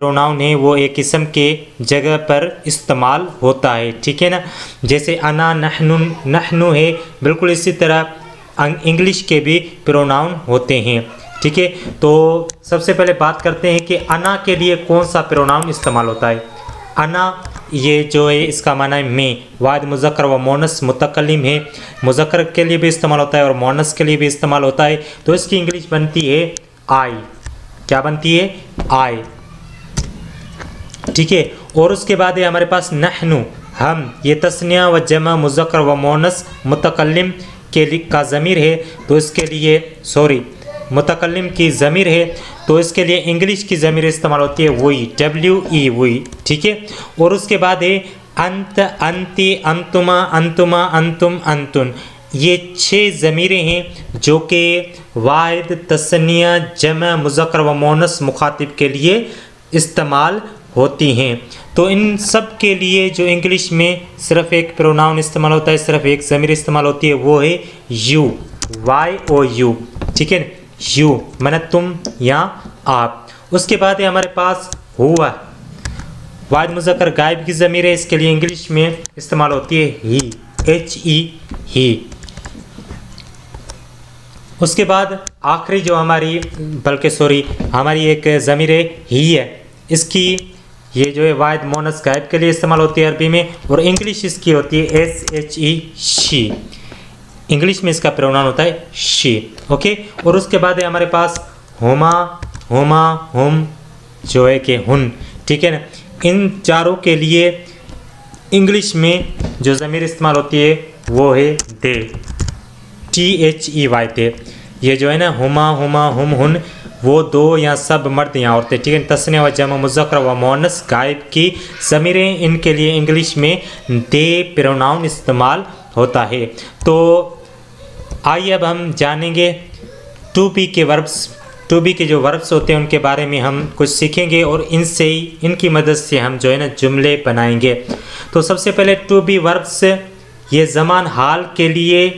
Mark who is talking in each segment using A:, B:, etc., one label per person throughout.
A: Pronoun है वो एक किस्म के जगह पर इस्तेमाल होता है, ठीक है ना। जैसे अना, नहनु, नहनु है, बिल्कुल इसी तरह इंग्लिश के भी प्रोनाउन होते हैं, ठीक है। तो सबसे पहले बात करते हैं कि अना के लिए कौन सा प्रोनाउन इस्तेमाल होता है। अना ये जो है इसका माना है मैं, वाहिद मुज़क्कर व मोनस मुतकल्लिम है, मुज़क्कर के लिए भी इस्तेमाल होता है और मोनस के लिए भी इस्तेमाल होता है। तो इसकी इंग्लिश बनती है आई। क्या बनती है? आई, ठीक है। और उसके बाद है हमारे पास नहनु, हम, ये तस्निया व जमा मुज़क्कर व मोनस मुतकल्लिम के लिए का ज़मीर है, तो इसके लिए मुतकल्लिम की ज़मीर है, तो इसके लिए इंग्लिश की ज़मीर इस्तेमाल होती है वही, WE, वही, ठीक है। और उसके बाद है अंत, अंति, अंतुमा, अंतुमा, अंतुम, अंतुन। ये 6 ज़मीरें हैं जो कि वाहिद, तस्निया, जमा मुज़क्कर व मोनस मुखातिब के लिए इस्तेमाल होती हैं। तो इन सब के लिए जो इंग्लिश में सिर्फ एक प्रोनाउन इस्तेमाल होता है, सिर्फ एक ज़मीर इस्तेमाल होती है, वो है यू, YOU, ठीक है। यू माने तुम या आप। उसके बाद है हमारे पास हुआ, वाहिद मुज़क्कर गायब की ज़मीर है, इसके लिए इंग्लिश में इस्तेमाल होती है ही, HE, ही। उसके बाद आखिरी जो हमारी एक ज़मीर है ही है, इसकी ये जो है वाहिद मोनस गायब के लिए इस्तेमाल होती है अरबी में, और इंग्लिश इसकी होती है SHE, शी। इंग्लिश में इसका प्रोनाउन होता है शी, ओके। और उसके बाद है हमारे पास हुमा, हुमा, हुम, जो है कि हुन, ठीक है ना। इन चारों के लिए इंग्लिश में जो ज़मीर इस्तेमाल होती है वो है दे, THEY, दे। ये जो है ना हुमा, हुमा, हुम, हुन, वो दो या सब मर्द या औरतें, ठीक है। तस्निया व जमा मुज़क्कर व मोनस गायब की ज़मीरें, इनके लिए इंग्लिश में दे प्रोनाउन इस्तेमाल होता है। तो आइए अब हम जानेंगे टू बी के वर्ब्स। टू बी के जो वर्ब्स होते हैं उनके बारे में हम कुछ सीखेंगे और इनकी मदद से हम जो है ना जुमले बनाएंगे। तो सबसे पहले टू बी वर्ब्स, ये ज़मान हाल के लिए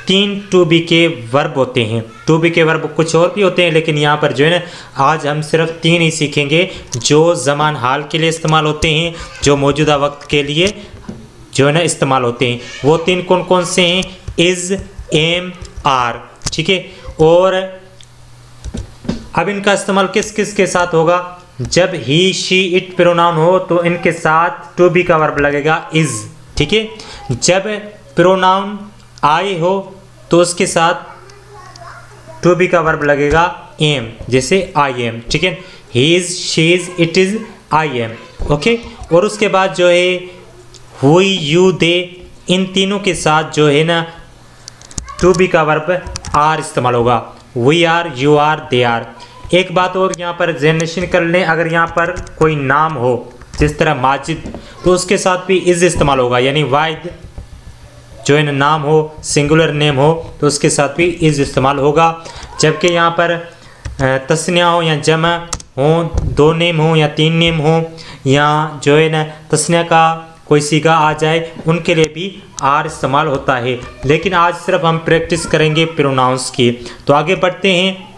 A: 3 टू बी के वर्ब होते हैं। टू बी के वर्ब कुछ और भी होते हैं, लेकिन यहाँ पर जो है ना आज हम सिर्फ 3 ही सीखेंगे जो ज़मान हाल के लिए इस्तेमाल होते हैं, जो मौजूदा वक्त के लिए जो है ना इस्तेमाल होते हैं। वो 3 कौन कौन से हैं? इज़, एम, आर, ठीक है। और अब इनका इस्तेमाल किस किस के साथ होगा? जब ही, शी, इट प्रोनाउन हो तो इनके साथ टू बी का वर्ब लगेगा इज़, ठीक है। जब प्रोनाउन आई हो तो उसके साथ टू बी का वर्ब लगेगा एम, जैसे आई एम, ठीक है। He is, she is, it is, I am, okay. और उसके बाद जो है हुई, यू, दे, इन तीनों के साथ जो है ना टू बी का वर्ब आर इस्तेमाल होगा। We are, you are, they are. एक बात और यहाँ पर जेनरेशन कर लें, अगर यहाँ पर कोई नाम हो जिस तरह माजिद, तो उसके साथ भी इज़ इस्तेमाल होगा, यानी वाहिद जो है ना नाम हो, सिंगुलर नेम हो, तो उसके साथ भी इज़ इस्तेमाल होगा। जबकि यहाँ पर तस्निया हो या जमा हो, 2 नेम हो या 3 नेम हो, या जो है ना तस्निया का कोई सीगा आ जाए, उनके लिए भी आर इस्तेमाल होता है। लेकिन आज सिर्फ हम प्रैक्टिस करेंगे प्रोनाउंस की। तो आगे बढ़ते हैं।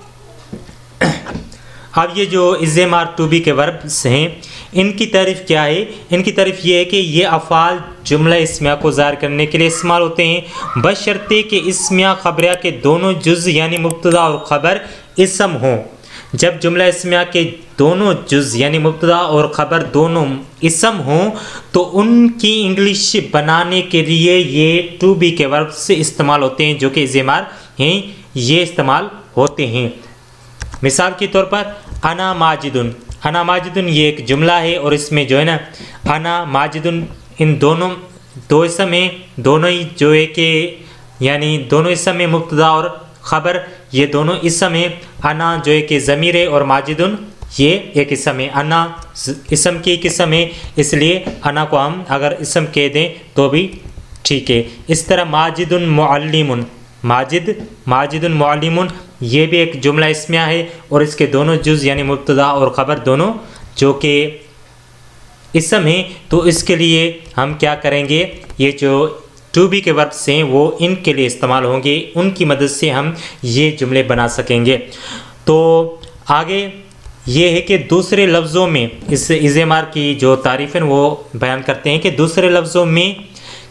A: अब ये जो इज़, आर, टू बी के वर्ब्स हैं, इनकी तारीफ़ क्या है? इनकी तारीफ़ ये है कि ये अफ़ाल जुमला इस्मिया को ज़ाहिर करने के लिए इस्तेमाल होते हैं, बशर्ते कि इस्मिया खबरिया के दोनों जुज़ यानी मुब्तदा और ख़बर इसम हों। जब जुमला इस्मिया के दोनों जुज़ यानी मुब्तदा और ख़बर दोनों इसम हों तो उनकी इंग्लिश बनाने के लिए ये टू बी के वर्ब से इस्तेमाल होते हैं, जो कि इज़्मार हैं, ये इस्तेमाल होते हैं। मिसाल के तौर पर अना माजिदुन, अना माजिदुन ये एक जुमला है और इसमें जो है ना अना माजिदुन, इन दोनों 2 इसम हैं, दोनों ही जो है कि यानी दोनों इसम में मुब्तदा और ख़बर ये दोनों इसम है। अना जो है कि ज़मीर है और माजिदुन ये एक इसम है। अना इसम की एक इसम है, इसलिए अना को हम अगर इसम कह दें तो भी ठीक है। इस तरह माजिदुन मुअल्लिमुन, माजिदुन मुअल्लिमुन ये भी एक जुमला इस्मिया है और इसके दोनों जुज़ यानी मुब्तदा और ख़बर दोनों जो कि इसम है। तो इसके लिए हम क्या करेंगे, ये जो टू बी के वर्ब्स हैं वो इनके लिए इस्तेमाल होंगे, उनकी मदद से हम ये जुमले बना सकेंगे। तो आगे ये है कि दूसरे लफ्ज़ों में इस इज़ेमार की जो तारीफ़ है वो बयान करते हैं कि दूसरे लफ्ज़ों में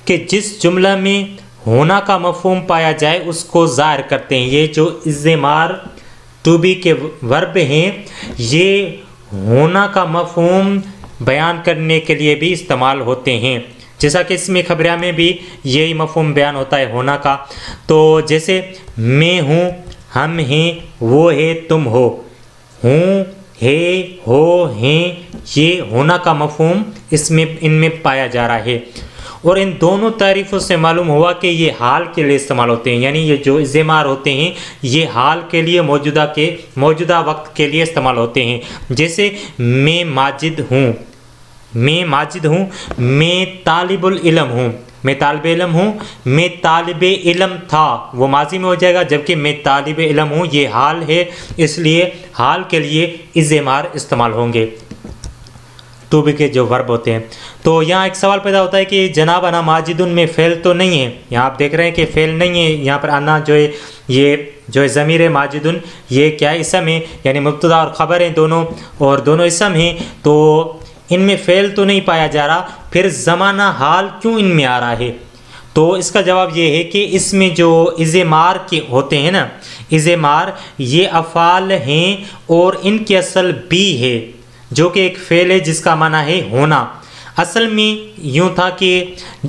A: कि जिस जुमला में होना का मफ़हूम पाया जाए उसको ज़ाहिर करते हैं। ये जो इज़ेमार टू बी के वर्ब हैं ये होना का मफ़हूम बयान करने के लिए भी इस्तेमाल होते हैं। जैसा कि इसमें खबरिया में भी यही मफ़हूम बयान होता है होना का। तो जैसे मैं हूँ, हम हैं, वो है, तुम हो, हूँ, है, हो, हैं, ये होना का मफ़हूम इसमें इनमें पाया जा रहा है। और इन दोनों तारीफ़ों से मालूम हुआ कि ये हाल के लिए इस्तेमाल होते हैं, यानी ये जो इज़ेमार होते हैं ये हाल के लिए मौजूदा वक्त के लिए इस्तेमाल होते हैं। जैसे मैं माजिद हूँ, मैं माजिद हूँ, मैं तालिबुल इल्म हूँ, मैं तालिब इल्म हूँ, मैं तालिब इल्म था, वो माजी में हो जाएगा, जबकि मैं तालिब इल्म हूँ ये हाल है, इसलिए हाल के लिए इज़ेमार इस्तेमाल होंगे टू बी के जो वर्ब होते हैं। तो यहाँ एक सवाल पैदा होता है कि जनाब अना माजिदुन में फ़ेल तो नहीं है। यहाँ आप देख रहे हैं कि फ़ेल नहीं है, यहाँ पर अना जो है ये जो है ज़मीर है माजिदुन ये क्या है, इसम है, यानी मुब्तदा और ख़बर हैं दोनों, और दोनों इसम हैं, तो इनमें फ़ेल तो नहीं पाया जा रहा, फिर ज़माना हाल क्यों इनमें आ रहा है? तो इसका जवाब ये है कि इसमें जो इज़ेमार के होते हैं ना, इज़ेमार ये अफ़ाल हैं और इनकी असल बी है जो कि एक फ़ेल है जिसका माना है होना। असल में यूँ था कि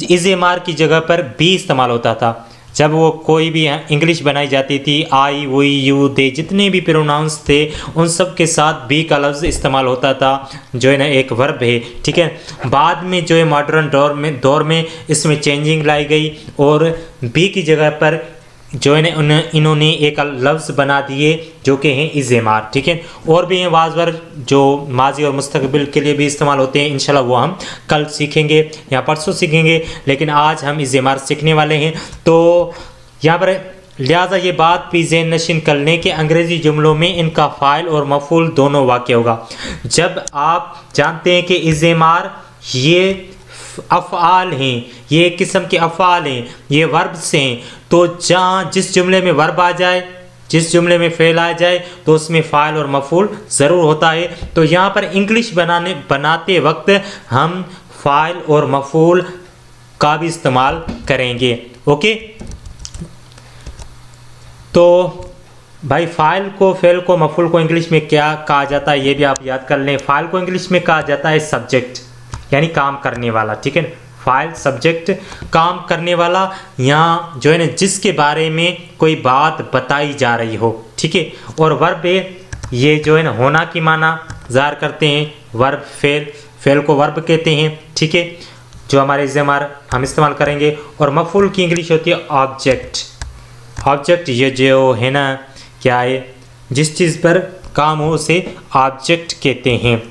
A: इज़ेमार की जगह पर बी इस्तेमाल होता था जब वो कोई भी इंग्लिश बनाई जाती थी, आई, वी, यू, दे, जितने भी प्रोनाउंस थे उन सब के साथ बी का लफ्ज़ इस्तेमाल होता था जो है ना एक वर्ब है, ठीक है। बाद में जो है मॉडर्न दौर में इसमें चेंजिंग लाई गई और बी की जगह पर जो है इन्होंने एक लफ्ज़ बना दिए जो कि हैं इज़ेमार, ठीक है। और भी हैं वाज़वर जो माजी और मुस्तक़बिल के लिए भी इस्तेमाल होते हैं, इंशाल्लाह वो हम कल सीखेंगे या परसों सीखेंगे, लेकिन आज हम इज़ेमार सीखने वाले हैं। तो यहाँ पर लिहाजा ये बात भी ज़हन नशीन कर लें कि अंग्रेज़ी जुमलों में इनका फ़ाइल और मफ़ूल दोनों वाक़ होगा। जब आप जानते हैं कि इज़ेमार ये अफ़आल हैं, ये एक किस्म के अफ़आल हैं, ये वर्ब से हैं, तो जहाँ जिस जुमले में वर्ब आ जाए, जिस जुमले में फ़ेल आ जाए तो उसमें फ़ाइल और मफ़ूल ज़रूर होता है। तो यहाँ पर इंग्लिश बनाते वक्त हम फ़ाइल और मफ़ूल का भी इस्तेमाल करेंगे, ओके। तो भाई फ़ाइल को, फ़ेल को, मफ़ूल को इंग्लिश में क्या कहा जाता है ये भी आप याद कर लें। फ़ाइल को इंग्लिश में कहा जाता है सब्जेक्ट, यानी काम करने वाला, ठीक है। फ़ाइल सब्जेक्ट काम करने वाला, यहाँ जो है ना जिसके बारे में कोई बात बताई जा रही हो, ठीक है। और वर्ब ये जो है ना होना की माना ज़ाहिर करते हैं, वर्ब फ़ेल को वर्ब कहते हैं, ठीक है, जो हमारे इज़ेमार हम इस्तेमाल करेंगे। और मफ़ूल की इंग्लिश होती है ऑब्जेक्ट। ऑब्जेक्ट ये जो है ना क्या है, जिस चीज़ पर काम हो उसे ऑब्जेक्ट कहते हैं।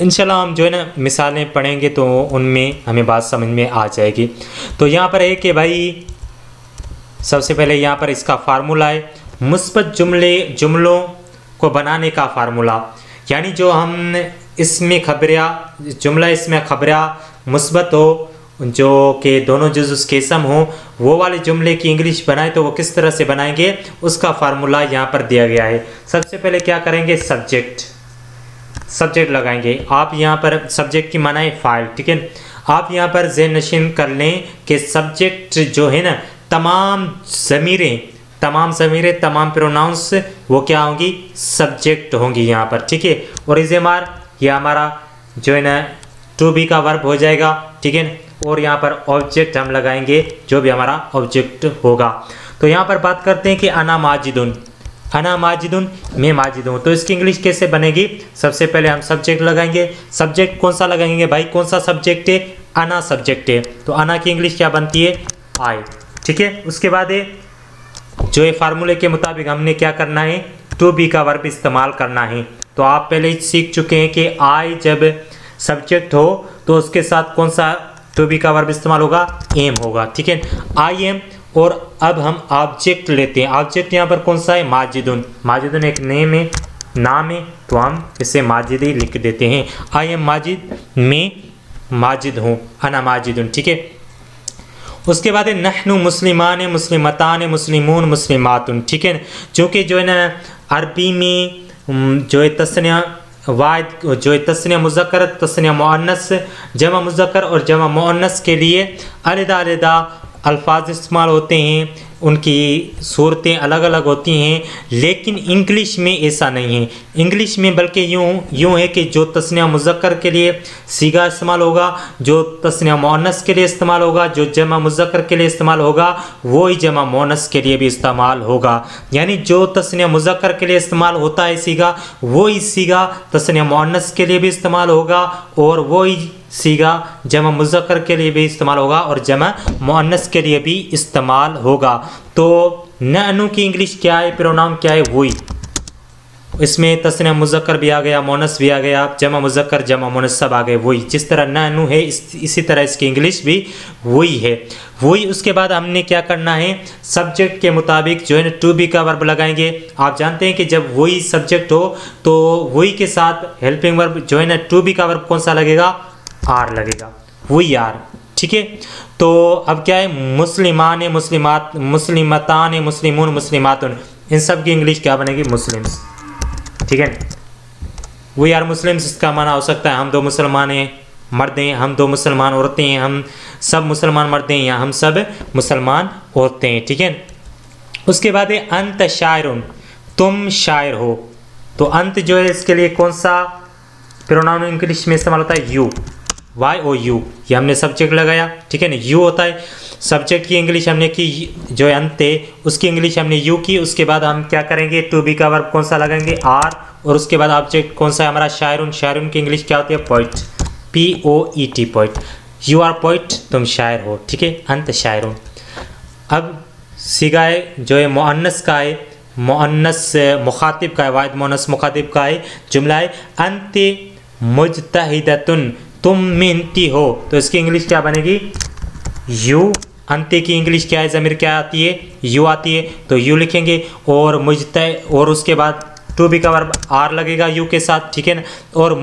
A: इंशाल्लाह हम जो है ना मिसालें पढ़ेंगे तो उनमें हमें बात समझ में आ जाएगी। तो यहाँ पर है कि भाई सबसे पहले यहाँ पर इसका फार्मूला है, मुस्बत जुमलों को बनाने का फार्मूला, यानी जो हम इसमें खबरिया जुमला इसमें खबरिया मुस्बत हो जो कि दोनों जुज़ उसके इसम हो, वो वाले जुमले की इंग्लिश बनाए तो वो किस तरह से बनाएंगे उसका फार्मूला यहाँ पर दिया गया है। सबसे पहले क्या करेंगे, सब्जेक्ट लगाएंगे। आप यहाँ पर सब्जेक्ट की माना है फ़ाइल, ठीक है। आप यहाँ पर ज़हन नशीन कर लें कि सब्जेक्ट जो है ना तमाम ज़मीरें तमाम प्रोनाउंस वो क्या होंगी, सब्जेक्ट होंगी यहाँ पर, ठीक है। और इज़ेमार ये हमारा जो है ना टू बी का वर्ब हो जाएगा, ठीक है। और यहाँ पर ऑब्जेक्ट हम लगाएंगे जो भी हमारा ऑब्जेक्ट होगा। तो यहाँ पर बात करते हैं कि अना माजिदुन, मैं माजिद हूँ, तो इसकी इंग्लिश कैसे बनेगी। सबसे पहले हम सब्जेक्ट लगाएंगे। सब्जेक्ट कौन सा लगाएंगे भाई, कौन सा सब्जेक्ट है, अना सब्जेक्ट है, तो अना की इंग्लिश क्या बनती है, आई, ठीक है। उसके बाद जो है फार्मूले के मुताबिक हमने क्या करना है, टू बी का वर्ब इस्तेमाल करना है। तो आप पहले ही सीख चुके हैं कि आई जब सब्जेक्ट हो तो उसके साथ कौन सा टू बी का वर्ब इस्तेमाल होगा, एम होगा, ठीक है, आई एम। और अब हम ऑब्जेक्ट लेते हैं। ऑब्जेक्ट यहाँ पर कौन सा है, माजिदुन एक नाम है, तो हम इसे माजिद ही लिख देते हैं। आई एम माजिद, मैं माजिद हूँ, अना माजिदुन, ठीक है। उसके बाद है नहनु मुस्लिमान मुस्लिमतान मुस्लिमून मुस्लिमातुन, ठीक है। चूँकि जो है ना अरबी में जो है तस्निया वाहिद, जो है तस्निया मुज़क्कर, तस्निया मुअन्नस, जमा मुज़क्कर और जमा मुअन्नस के लिए अलग-अलग अल्फाज इस्तेमाल होते हैं, उनकी सूरतें अलग अलग होती हैं। लेकिन इंग्लिश में ऐसा नहीं है। इंग्लिश में बल्कि यूँ है कि जो तस्निया मुज़क्कर के लिए सीगा इस्तेमाल होगा, जो तस्निया मुअन्नस के लिए इस्तेमाल होगा, जो जमा मुज़क्कर के लिए इस्तेमाल होगा, वही जमा मुअन्नस के लिए भी इस्तेमाल होगा। यानी जो तस्निया मुज़क्कर के लिए इस्तेमाल होता है सीगा, वही सीगा तस्निया मुअन्नस के लिए भी इस्तेमाल होगा, और वही सीगा जमा मुज़क्कर के लिए भी इस्तेमाल होगा और जमा मुअन्नस के लिए भी इस्तेमाल होगा। तो नअनु की इंग्लिश क्या है, प्रोनाउन क्या है, वही। इसमें तस्निया मुज़क्कर भी आ गया, मुअन्नस भी आ गया, जमा मुज़क्कर जमा मुअन्नस सब आ गए, वही। जिस तरह नअनु है इसी तरह इसकी इंग्लिश भी वही है, वही। उसके बाद हमने क्या करना है, सब्जेक्ट के मुताबिक जो है ना टू बी का वर्ब लगाएंगे। आप जानते हैं कि जब वही सब्जेक्ट हो तो वही के साथ हेल्पिंग वर्ब जो है ना टू बी का वर्ब कौन सा लगेगा, आर लगेगा, वही आर। ठीक है, तो अब क्या है, मुस्लिमान मुस्लिमात, मुस्लिमतान मुस्लिमून मुस्लिमातुन, इन सब की इंग्लिश क्या बनेगी, मुस्लिम्स। ठीक है, वी आर मुस्लिम्स, इसका माना हो सकता है हम दो मुसलमान हैं मर्द हैं, हम दो मुसलमान औरतें हैं, हम सब मुसलमान मर्द हैं, या हम सब मुसलमान औरतें हैं। ठीक है, उसके बाद है अंत शायरुन, तुम शायर हो। तो अंत जो है इसके लिए कौन सा प्रोनाउन इंग्लिश में इस्तेमाल होता है, यू, वाई ओ यू। ये हमने सब्जेक्ट लगाया, ठीक है ना, यू होता है सब्जेक्ट की इंग्लिश हमने की, जो है अंत है उसकी इंग्लिश हमने यू की। उसके बाद हम क्या करेंगे, टू बी का वर्ब कौन सा लगाएंगे, आर, और उसके बाद ऑब्जेक्ट कौन सा है हमारा, शायरुन। शायरुन की इंग्लिश क्या होती है, poet, P O E T, poet. You are poet, तुम शायर हो। ठीक है, अंत शायरुन। अब सिगाए जो है मुअन्नस का है, मुअन्नस मुखातिब का है, वाहिद मुअन्नस मुखातिब का है। जुमला है अंत मुजतहिदतुन, तुम मेहनती हो। तो इसकी इंग्लिश क्या बनेगी, यू। अंत्य की इंग्लिश क्या है, ज़मीर क्या आती है, यू आती है, तो यू लिखेंगे। और और उसके बाद टू बी का वर्ब आर लगेगा यू के साथ। ठीक है ना, और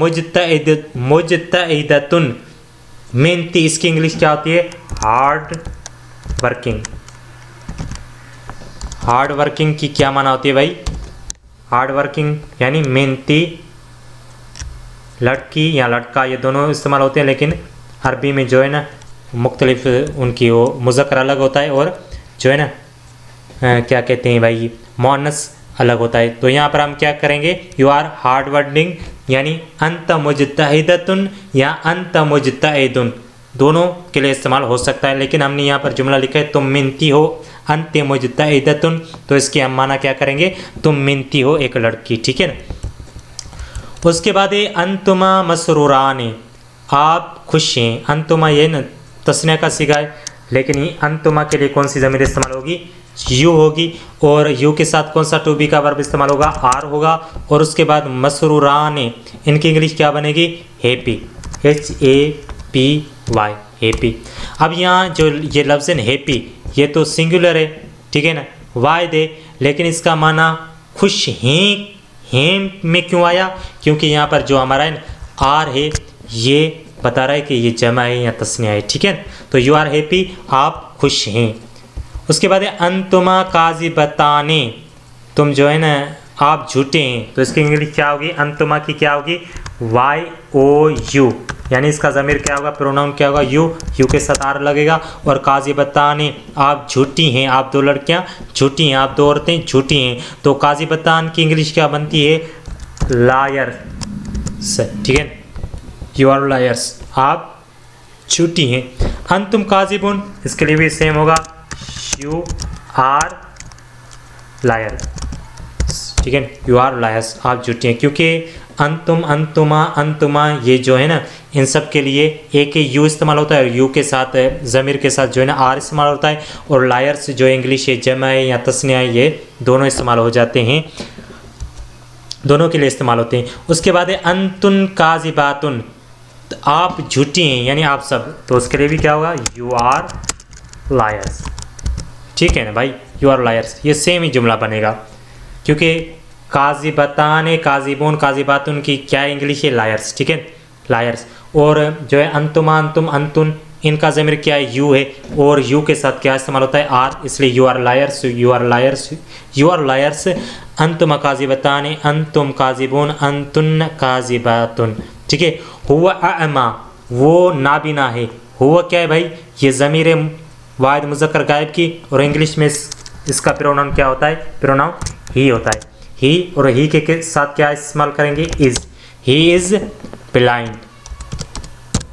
A: मुजतहिदतुन, मेहनती, इसकी इंग्लिश क्या होती है, हार्ड वर्किंग। हार्ड वर्किंग की क्या माना होती है भाई, हार्ड वर्किंग यानी मेहनती लड़की या लड़का, ये दोनों इस्तेमाल होते हैं, लेकिन अरबी में जो है ना मुख्तलिफ उनकी वो मुज़क्कर अलग होता है, और जो है ना क्या कहते हैं भाई, मुअन्नस अलग होता है। तो यहाँ पर हम क्या करेंगे, यू आर हार्ड वर्किंग, यानी अंत मुजतहिदतुन या अंत मुजतहिदुन, दोनों के लिए इस्तेमाल हो सकता है। लेकिन हमने यहाँ पर जुमला लिखा है तुम मिनती हो, अंत मुजतहिदतुन, तो इसकी हम माना क्या करेंगे, तुम मिनती हो, एक लड़की। ठीक है ना, उसके बाद है अंतुमा मसरूरान, आप खुश हैं। अंतुमा ये न तस्निया का सीगा है, लेकिन ये अंतुमा के लिए कौन सी ज़मीर इस्तेमाल होगी, यू होगी, और यू के साथ कौन सा टू बी का वर्ब इस्तेमाल होगा, आर होगा। और उसके बाद मसरूरान, इनकी इंग्लिश क्या बनेगी, हैप्पी, HAPY, हैप्पी। अब यहाँ जो ये लफ्ज़ है हैप्पी, ये तो सिंगुलर है, ठीक है ना, वाहिद है, लेकिन इसका माना खुश हैं, हेम में क्यों आया, क्योंकि यहाँ पर जो हमारा आर है ये बता रहा है कि ये जमा है या तस्निया है। ठीक है, तो यू आर हैप्पी, आप खुश हैं। उसके बाद है अंतुमा काज़िबताने, तुम जो है ना आप झूठे हैं। तो इसकी इंग्लिश क्या होगी, अंतुमा की क्या होगी, YOU, यानी इसका ज़मीर क्या होगा, प्रोनाउन क्या होगा, यू के साथ आर लगेगा। और काज़िबताने, आप झूठी हैं, आप दो लड़कियां झूठी हैं, आप दो औरतें झूठी हैं। तो काज़िबतान की इंग्लिश क्या बनती है, लायर्स। ठीक है, यू आर लायर्स, आप झूठी हैं। अंतुम काज़िबुन, इसके लिए भी सेम होगा, यू आर लायर। ठीक है, यू आर लायर्स, आप झूठी हैं, क्योंकि अंतुम, अंतुमा, अंतुमा, ये जो है ना इन सब के लिए एक ही यू इस्तेमाल होता है, और यू के साथ ज़मीर के साथ जो है ना आर इस्तेमाल होता है। और लायर्स जो इंग्लिश है, जमा है या तस्निया है, ये दोनों इस्तेमाल हो जाते हैं, दोनों के लिए इस्तेमाल होते हैं। उसके बाद है अंतुन काज़िबातुन, आप झूठी हैं, यानी आप सब। तो उसके लिए भी क्या होगा, यू आर लायर्स। ठीक है ना भाई, यू आर लायर्स, ये सेम ही जुमला बनेगा, क्योंकि काज़िबतान, काज़िबून, काज़िबातुन की क्या इंग्लिश है, लायर्स। ठीक है, लायर्स। और जो है अंतुमा, अंतुम, अंतुन, इनका ज़मीर क्या है, यू है, और यू के साथ क्या इस्तेमाल होता है, आर, इसलिए you are liars, you are liars, you are liars. अंतुम काज़िबतान, अंतुम काज़िबून, अंतुन काज़िबातुन। ठीक है। हुवा अअमा, वो नाबीना है। हुआ क्या है भाई, ये ज़मीर वाहिद मुज़क्कर गायब की, और इंग्लिश में इसका प्रोनाउन क्या होता है, प्रोनाउन ही होता है। ही, और ही के साथ क्या इस्तेमाल करेंगे, इज़। He is blind.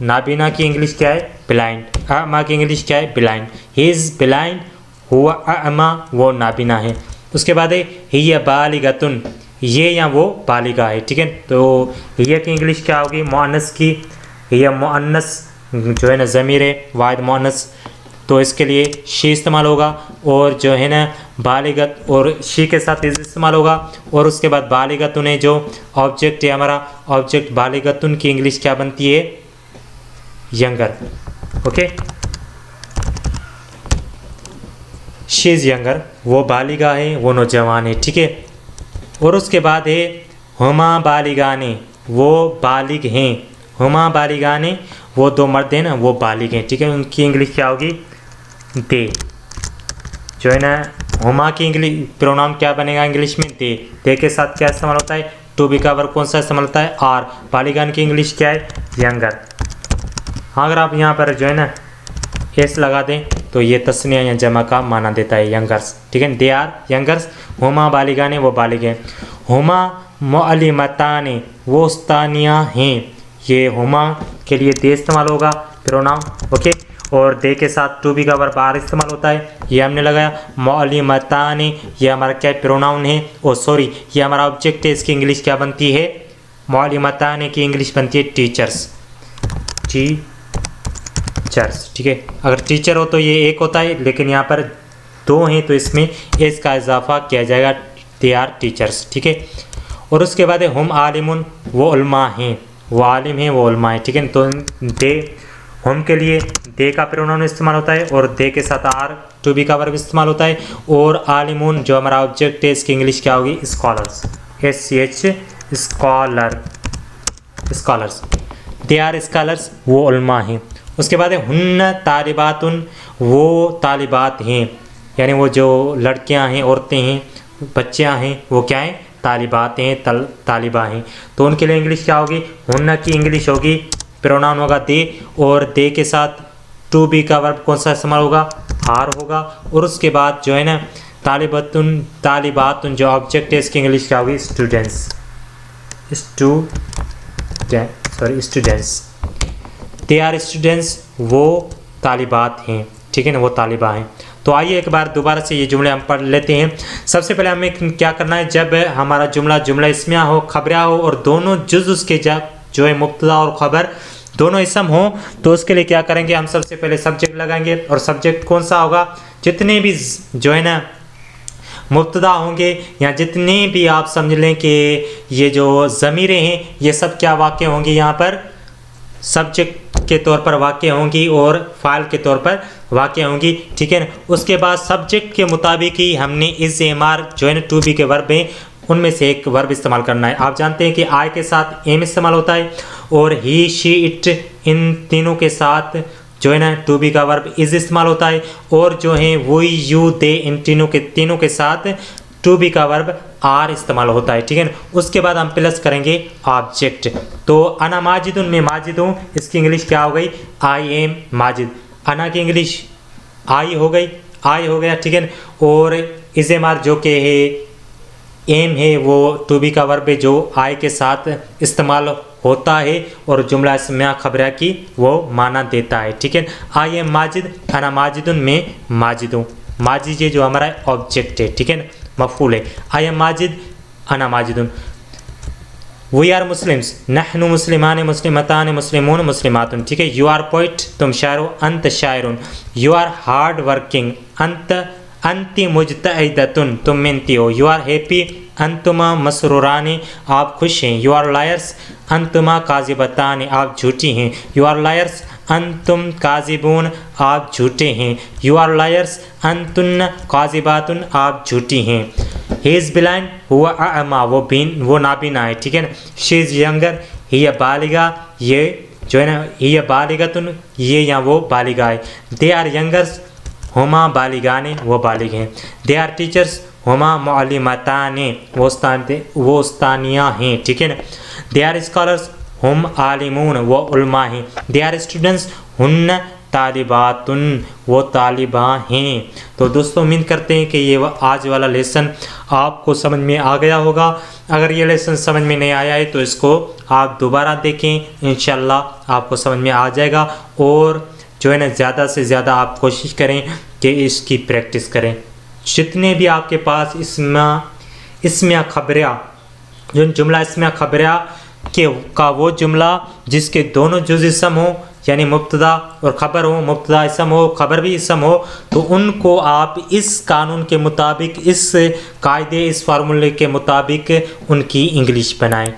A: नाबीना की इंग्लिश क्या है, ब्लाइंड। अमा की इंग्लिश क्या है, ब्लाइंड। ही इज़ ब्लाइंड, हुआ अमा, वो नाबीना है। उसके बाद है हिय बालिगतुन, ये या वो बालिगा है। ठीक है। तो हिय की इंग्लिश क्या होगी, मुअन्नस की। हिय मुअन्नस जो है ना ज़मीर है वाहिद मुअन्नस, तो इसके लिए शी इस्तेमाल होगा, और जो है ना बालिगत और शी के साथ इज़ इस्तेमाल होगा। और उसके बाद बालिगतुन है जो ऑब्जेक्ट है हमारा, ऑब्जेक्ट बालिगतुन की इंग्लिश क्या बनती है, younger. Okay, she is younger, वो बालिगा है, वो नौजवान है। ठीक है। और उसके बाद है हुमा बालिगाने, वो बालिग हैं। हुमा बालिगाने, वो दो मर्द हैं ना, वो बालिग हैं। ठीक है। उनकी इंग्लिश क्या होगी, दे। जो है ना हुमा की इंग्लिश प्रोनाउन क्या बनेगा इंग्लिश में, दे। दे के साथ क्या इस्तेमाल होता है, टू बी का वर्ब कौन सा इस्तेमाल होता है, आर। बालिगान की इंग्लिश क्या है, यंगर। अगर आप यहाँ पर जो है ना एस लगा दें तो ये तस्निया या जमा का माना देता है, यंगर्स। ठीक है। They are youngers. हुमा बालिगाने, वो बालिग हैं। हुमा मुअल्लिमताने, वो उस्तानिया हैं। ये हुमा के लिए दे इस्तेमाल होगा प्रोनाउन। ओके। और दे के साथ टू बी का वर्ब आर इस्तेमाल होता है, ये हमने लगाया। मुअल्लिमताने, ये हमारा क्या प्रोनाउन है, ओ सॉरी ये हमारा ऑब्जेक्ट है। इसकी इंग्लिश क्या बनती है, मुअल्लिमताने की इंग्लिश बनती है टीचर्स। टीचर्स। ठीक है। अगर टीचर हो तो ये एक होता है, लेकिन यहाँ पर दो हैं तो इसमें एस का इजाफा किया जाएगा, दे आर टीचर्स। ठीक है। और उसके बाद है हम आलिमुन, वो उल्मा हैं, वो आलिम हैं, वो उल्मा हैं। ठीक है। तो दे, हम के लिए दे का प्रोनाउन इस्तेमाल होता है, और दे के साथ आर टू बी का वर्ब इस्तेमाल होता है। और आलिमुन जो हमारा ऑब्जेक्ट है, इसकी इंग्लिश क्या होगी, scholars. SCH, scholar, scholars. They are scholars, वो उल्मा हैं। उसके बाद है हुन्न तालिबातुन, वो तालिबात हैं, यानी वो जो लड़कियां हैं, औरतें हैं, बच्चियां हैं, वो क्या हैं, तालिबात हैं, तालिबा हैं। तो उनके लिए इंग्लिश क्या होगी, हुन्न की इंग्लिश होगी, प्रोनाउन होगा दे, और दे के साथ टू बी का वर्ब कौन सा इस्तेमाल होगा, आर होगा। और उसके बाद जो है ना तालिबातुन, तालिबातुन जो ऑब्जेक्ट है, इसकी इंग्लिश क्या होगी, students. Students. They are students, वो तालिबात हैं। ठीक है ना, वो तालिबा हैं। तो आइए एक बार दोबारा से ये जुमले हम पढ़ लेते हैं। सबसे पहले हमें क्या करना है, जब हमारा जुमला इस्मिया हो, खबरिया हो, और दोनों जुज़ उसके जो है मुब्तदा और खबर दोनों इसम हो, तो उसके लिए क्या करेंगे, हम सबसे पहले सब्जेक्ट लगाएंगे। और सब्जेक्ट कौन सा होगा, जितने भी जो है ना मुब्तदा होंगे, या जितने भी आप समझ लें कि ये जो ज़मीरें हैं, ये सब क्या वाक़ होंगी, यहाँ पर सब्जेक्ट के तौर पर वाक़ होंगी और फ़ाइल के तौर पर वाक़ होंगी। ठीक है ना। उसके बाद सब्जेक्ट के मुताबिक ही हमने इस एमआर जो है ना टू बी के वर्ब हैं, उनमें से एक वर्ब इस्तेमाल करना है। आप जानते हैं कि आई के साथ एम इस्तेमाल होता है, और ही, शी, इट, इन तीनों के साथ जो है ना टू बी का वर्ब इज़ इस्तेमाल होता है। और जो है वो, यू, दे, इन तीनों के साथ टू बी का वर्ब आर इस्तेमाल होता है। ठीक है ना। उसके बाद हम प्लस करेंगे ऑब्जेक्ट। तो अना माजिदुन, मैं माजिद हूँ, इसकी इंग्लिश क्या हो गई, आई एम माजिद। अना की इंग्लिश आई हो गई, आई हो गया। ठीक है ना। और इज़ेमार जो के है, एम है, वो टू बी का वर्ब है जो आई के साथ इस्तेमाल होता है, और जुमला इस्मिया खबरिया की वो माना देता है। ठीक है। आई एम माजिद, अना माजिदुन, मैं माजिद हूँ। माजिद ये जो हमारा ऑब्जेक्ट है। ठीक है ना, मफूल है। आई एम माजिद, अना माजिदुन। वी आर मुस्लिम्स, नहनु मुस्लिमान, मुस्लिमतान, मुस्लिमून, मुस्लिमातुन। ठीक है। यू आर पोइट, तुम शायर हो, अंत शायरुन। यू आर हार्ड वर्किंग, अंति मुजतहिदतुन, तुम मेहनती हो। यू आर हैप्पी, अंतुमा मसरूरानी, आप खुश हैं। यू आर लायर्स, अंतुमा काजिबतानी, आप झूठी हैं। यू आर लायर्स, अंतुम काजिबून, आप झूठे हैं। यू आर लायर्स, अंतुन काजिबातुन, आप झूठी हैं। ही इज़ ब्लाइंड, हुआ अमा, वो नाबीना है। ठीक है ना। शी इज़ यंगर, ही बालिगा, ये जो है ना, ये बालिगतुन, ये या वो बालिगा है। दे आर यंगर्स, हुमा बालिगाने, वो बालिग हैं। दे आर टीचर्स, हुमा मुअल्लिमताने, वो उस्तानियाँ हैं, ठीक है ना। दे आर स्कॉलर्स, हम आलिमून, वो उल्मा हैं। दे आर स्टूडेंट्स, हुन्न तालिबातुन, वो तालिबा हैं। तो दोस्तों उम्मीद करते हैं कि ये आज वाला लेसन आपको समझ में आ गया होगा। अगर ये लेसन समझ में नहीं आया है तो इसको आप दोबारा देखें, इंशाल्लाह आपको समझ में आ जाएगा। और जो है ना, ज़्यादा से ज़्यादा आप कोशिश करें कि इसकी प्रैक्टिस करें। जितने भी आपके पास इसमें खबरिया, जो जुमला इसमें खबरिया का वो जुमला जिसके दोनों जुज़ इसम हो, यानी मुब्तदा और ख़बर हो, मुब्तदा इसम हो, ख़बर भी इसम हो, तो उनको आप इस कानून के मुताबिक, इस कायदे, इस फार्मूले के मुताबिक उनकी इंग्लिश बनाएं।